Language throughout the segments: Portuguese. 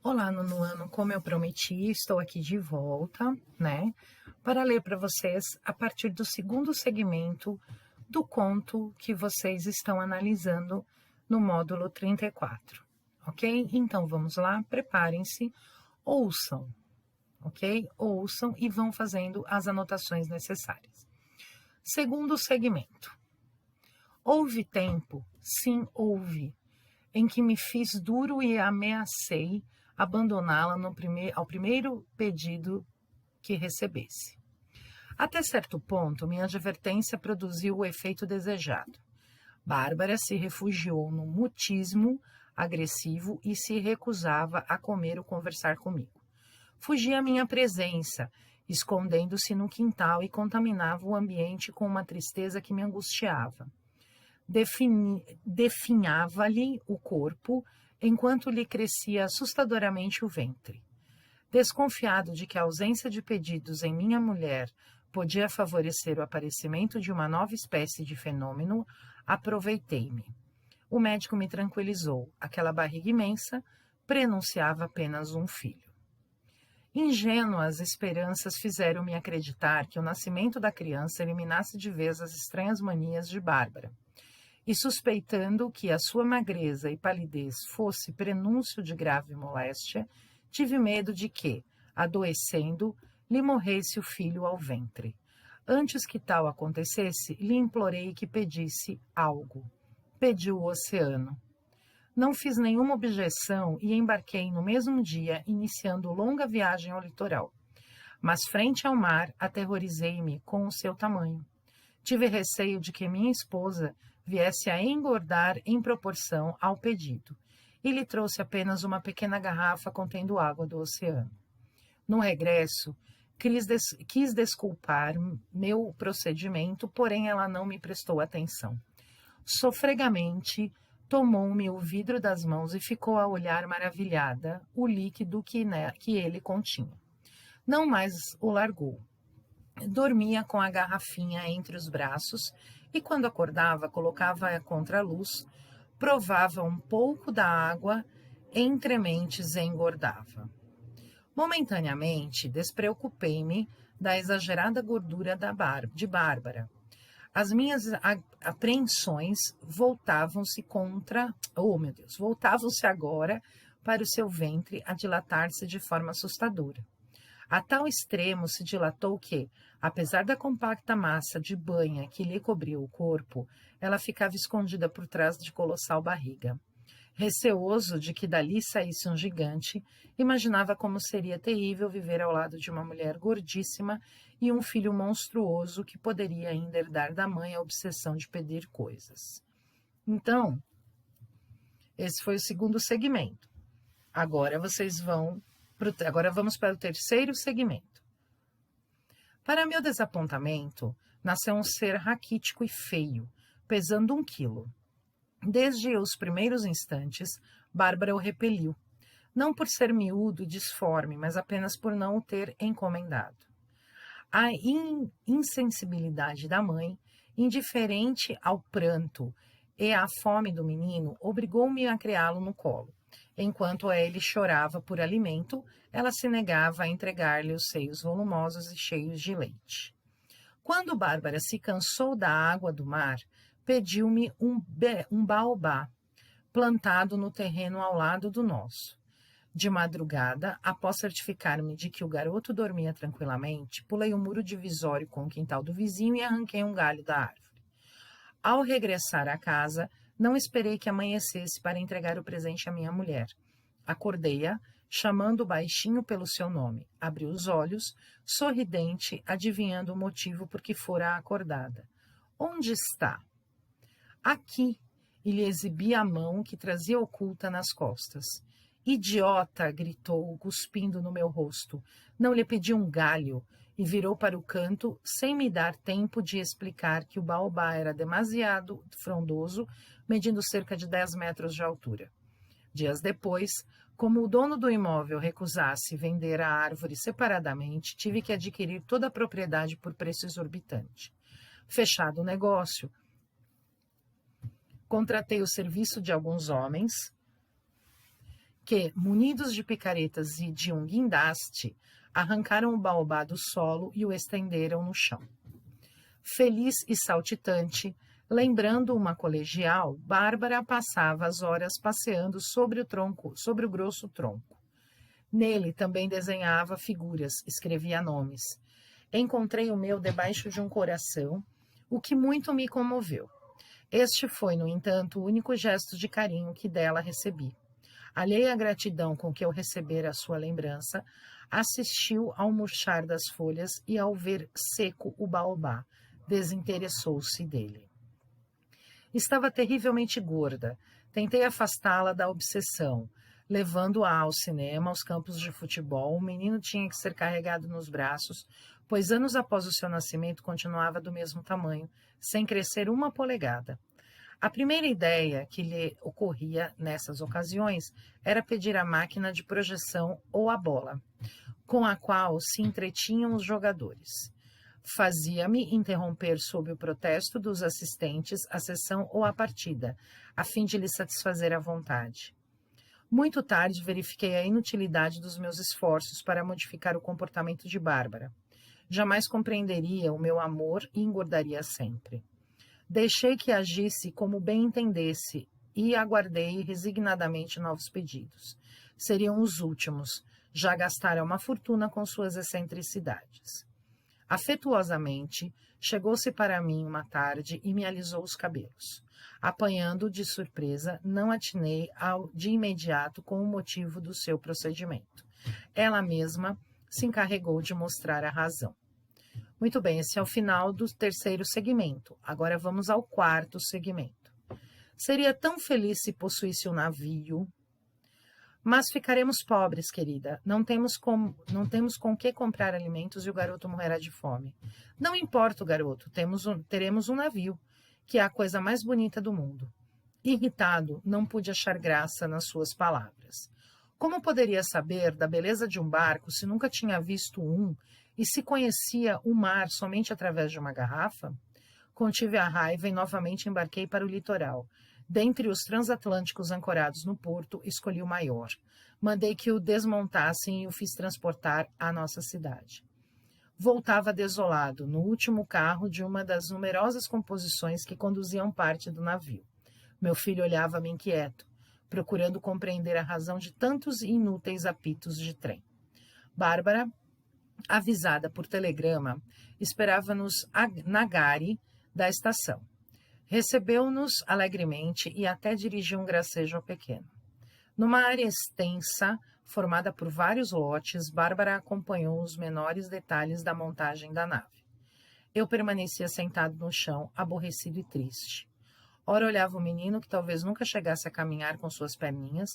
Olá, nono ano, como eu prometi, estou aqui de volta, né, para ler para vocês a partir do segundo segmento do conto que vocês estão analisando no módulo 34, ok? Então vamos lá, preparem-se, ouçam, ok? Ouçam e vão fazendo as anotações necessárias. Segundo segmento. Houve tempo, sim, houve, em que me fiz duro e ameacei abandoná-la ao primeiro pedido que recebesse. Até certo ponto, minha advertência produziu o efeito desejado. Bárbara se refugiou no mutismo agressivo e se recusava a comer ou conversar comigo. Fugia à minha presença, escondendo-se no quintal e contaminava o ambiente com uma tristeza que me angustiava. Definhava-lhe o corpo, enquanto lhe crescia assustadoramente o ventre. Desconfiado de que a ausência de pedidos em minha mulher podia favorecer o aparecimento de uma nova espécie de fenômeno, aproveitei-me. O médico me tranquilizou. Aquela barriga imensa prenunciava apenas um filho. Ingênuas esperanças fizeram-me acreditar que o nascimento da criança eliminasse de vez as estranhas manias de Bárbara. E suspeitando que a sua magreza e palidez fosse prenúncio de grave moléstia, tive medo de que, adoecendo, lhe morresse o filho ao ventre. Antes que tal acontecesse, lhe implorei que pedisse algo. Pediu o oceano. Não fiz nenhuma objeção e embarquei no mesmo dia, iniciando longa viagem ao litoral. Mas frente ao mar, aterrorizei-me com o seu tamanho. Tive receio de que minha esposa viesse a engordar em proporção ao pedido, e lhe trouxe apenas uma pequena garrafa contendo água do oceano. No regresso, quis desculpar meu procedimento, porém ela não me prestou atenção. Sofregamente, tomou-me o vidro das mãos e ficou a olhar maravilhada o líquido que ele continha. Não mais o largou. Dormia com a garrafinha entre os braços e, quando acordava, colocava-a contra a luz, provava um pouco da água, entre mentes engordava. Momentaneamente, despreocupei-me da exagerada gordura de Bárbara. As minhas apreensões voltavam-se agora para o seu ventre a dilatar-se de forma assustadora. A tal extremo se dilatou que, apesar da compacta massa de banha que lhe cobria o corpo, ela ficava escondida por trás de colossal barriga. Receoso de que dali saísse um gigante, imaginava como seria terrível viver ao lado de uma mulher gordíssima e um filho monstruoso que poderia ainda herdar da mãe a obsessão de pedir coisas. Então, esse foi o segundo segmento. Agora vamos para o terceiro segmento. Para meu desapontamento, nasceu um ser raquítico e feio, pesando 1 quilo. Desde os primeiros instantes, Bárbara o repeliu, não por ser miúdo e disforme, mas apenas por não o ter encomendado. A insensibilidade da mãe, indiferente ao pranto e à fome do menino, obrigou-me a criá-lo no colo. Enquanto ele chorava por alimento, ela se negava a entregar-lhe os seios volumosos e cheios de leite. Quando Bárbara se cansou da água do mar, pediu-me um baobá, plantado no terreno ao lado do nosso. De madrugada, após certificar-me de que o garoto dormia tranquilamente, pulei o muro divisório com o quintal do vizinho e arranquei um galho da árvore. Ao regressar à casa, não esperei que amanhecesse para entregar o presente à minha mulher. Acordei-a, chamando baixinho pelo seu nome. Abri os olhos, sorridente, adivinhando o motivo por que fora acordada. Onde está? Aqui, e lhe exibi a mão que trazia oculta nas costas. Idiota! Gritou, cuspindo no meu rosto. Não lhe pedi um galho, e virou para o canto, sem me dar tempo de explicar que o baobá era demasiado frondoso, medindo cerca de 10 metros de altura. Dias depois, como o dono do imóvel recusasse vender a árvore separadamente, tive que adquirir toda a propriedade por preço exorbitante. Fechado o negócio, contratei o serviço de alguns homens que, munidos de picaretas e de um guindaste, arrancaram o baobá do solo e o estenderam no chão. Feliz e saltitante, lembrando uma colegial, Bárbara passava as horas passeando sobre o grosso tronco. Nele também desenhava figuras, escrevia nomes. Encontrei o meu debaixo de um coração, o que muito me comoveu. Este foi, no entanto, o único gesto de carinho que dela recebi. Alheia à gratidão com que eu recebera a sua lembrança, assistiu ao murchar das folhas e ao ver seco o baobá, desinteressou-se dele. Estava terrivelmente gorda. Tentei afastá-la da obsessão. Levando-a ao cinema, aos campos de futebol, o menino tinha que ser carregado nos braços, pois anos após o seu nascimento continuava do mesmo tamanho, sem crescer uma polegada. A primeira ideia que lhe ocorria nessas ocasiões era pedir a máquina de projeção ou a bola, com a qual se entretinham os jogadores. Fazia-me interromper sob o protesto dos assistentes a sessão ou a partida, a fim de lhe satisfazer a vontade. Muito tarde verifiquei a inutilidade dos meus esforços para modificar o comportamento de Bárbara. Jamais compreenderia o meu amor e engordaria sempre. Deixei que agisse como bem entendesse e aguardei resignadamente novos pedidos. Seriam os últimos, já gastara uma fortuna com suas excentricidades. Afetuosamente, chegou-se para mim uma tarde e me alisou os cabelos. Apanhando de surpresa, não atinei de imediato com o motivo do seu procedimento. Ela mesma se encarregou de mostrar a razão. Muito bem, esse é o final do terceiro segmento. Agora vamos ao quarto segmento. Seria tão feliz se possuísse um navio, mas ficaremos pobres, querida. Não temos com que comprar alimentos e o garoto morrerá de fome. Não importa, garoto, teremos um navio, que é a coisa mais bonita do mundo. Irritado, não pude achar graça nas suas palavras. Como poderia saber da beleza de um barco se nunca tinha visto um e se conhecia o mar somente através de uma garrafa? Contive a raiva e novamente embarquei para o litoral. Dentre os transatlânticos ancorados no porto, escolhi o maior. Mandei que o desmontassem e o fiz transportar à nossa cidade. Voltava desolado, no último carro de uma das numerosas composições que conduziam parte do navio. Meu filho olhava-me inquieto, procurando compreender a razão de tantos e inúteis apitos de trem. Bárbara, avisada por telegrama, esperava-nos na gare da estação. Recebeu-nos alegremente e até dirigiu um gracejo pequeno. Numa área extensa, formada por vários lotes, Bárbara acompanhou os menores detalhes da montagem da nave. Eu permanecia sentado no chão, aborrecido e triste. Ora olhava o menino, que talvez nunca chegasse a caminhar com suas perninhas,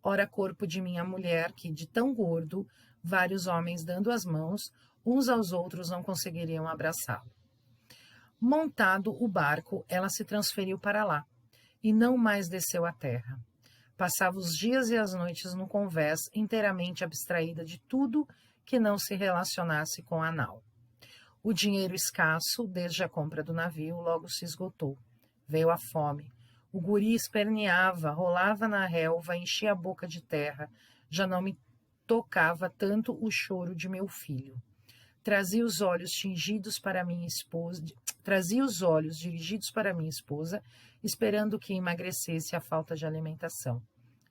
ora corpo de minha mulher, que, de tão gordo, vários homens dando as mãos, uns aos outros não conseguiriam abraçá-lo. Montado o barco, ela se transferiu para lá, e não mais desceu à terra. Passava os dias e as noites no convés, inteiramente abstraída de tudo que não se relacionasse com a nau. O dinheiro escasso, desde a compra do navio, logo se esgotou. Veio a fome. O guri esperneava, rolava na relva, enchia a boca de terra. Já não me tocava tanto o choro de meu filho. Trazia os olhos dirigidos para minha esposa, esperando que emagrecesse a falta de alimentação.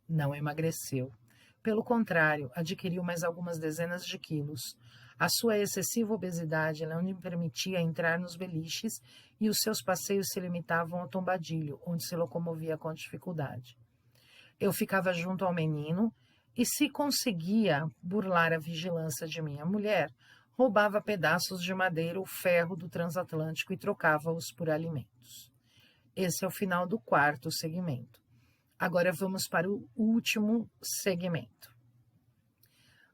Não emagreceu. Pelo contrário, adquiriu mais algumas dezenas de quilos. A sua excessiva obesidade não lhe permitia entrar nos beliches e os seus passeios se limitavam ao tombadilho, onde se locomovia com dificuldade. Eu ficava junto ao menino e, se conseguia burlar a vigilância de minha mulher, roubava pedaços de madeira ou ferro do transatlântico e trocava-os por alimentos. Esse é o final do quarto segmento. Agora vamos para o último segmento.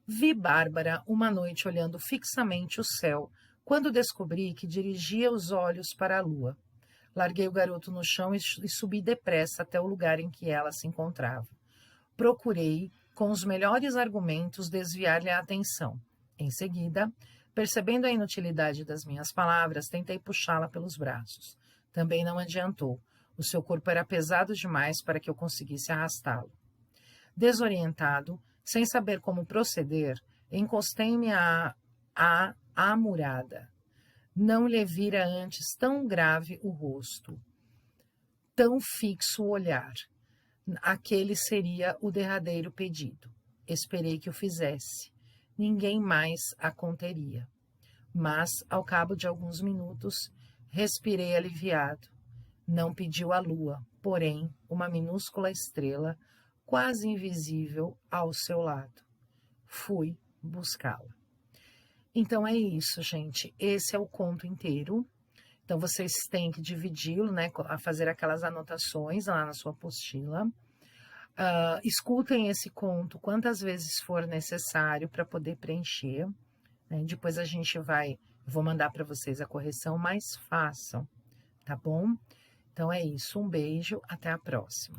Vi Bárbara uma noite olhando fixamente o céu, quando descobri que dirigia os olhos para a lua. Larguei o garoto no chão e subi depressa até o lugar em que ela se encontrava. Procurei, com os melhores argumentos, desviar-lhe a atenção. Em seguida, percebendo a inutilidade das minhas palavras, tentei puxá-la pelos braços. Também não adiantou. O seu corpo era pesado demais para que eu conseguisse arrastá-lo. Desorientado, sem saber como proceder, encostei-me à murada. Não lhe vira antes tão grave o rosto, tão fixo o olhar. Aquele seria o derradeiro pedido. Esperei que o fizesse. Ninguém mais a conteria. Mas, ao cabo de alguns minutos, respirei aliviado. Não pediu a lua, porém, uma minúscula estrela, quase invisível, ao seu lado. Fui buscá-la. Então é isso, gente. Esse é o conto inteiro. Então vocês têm que dividi-lo, né? A fazer aquelas anotações lá na sua apostila. Escutem esse conto quantas vezes for necessário para poder preencher. Né? Depois a gente vou mandar para vocês a correção, mas façam, tá bom? Então é isso. Um beijo, até a próxima.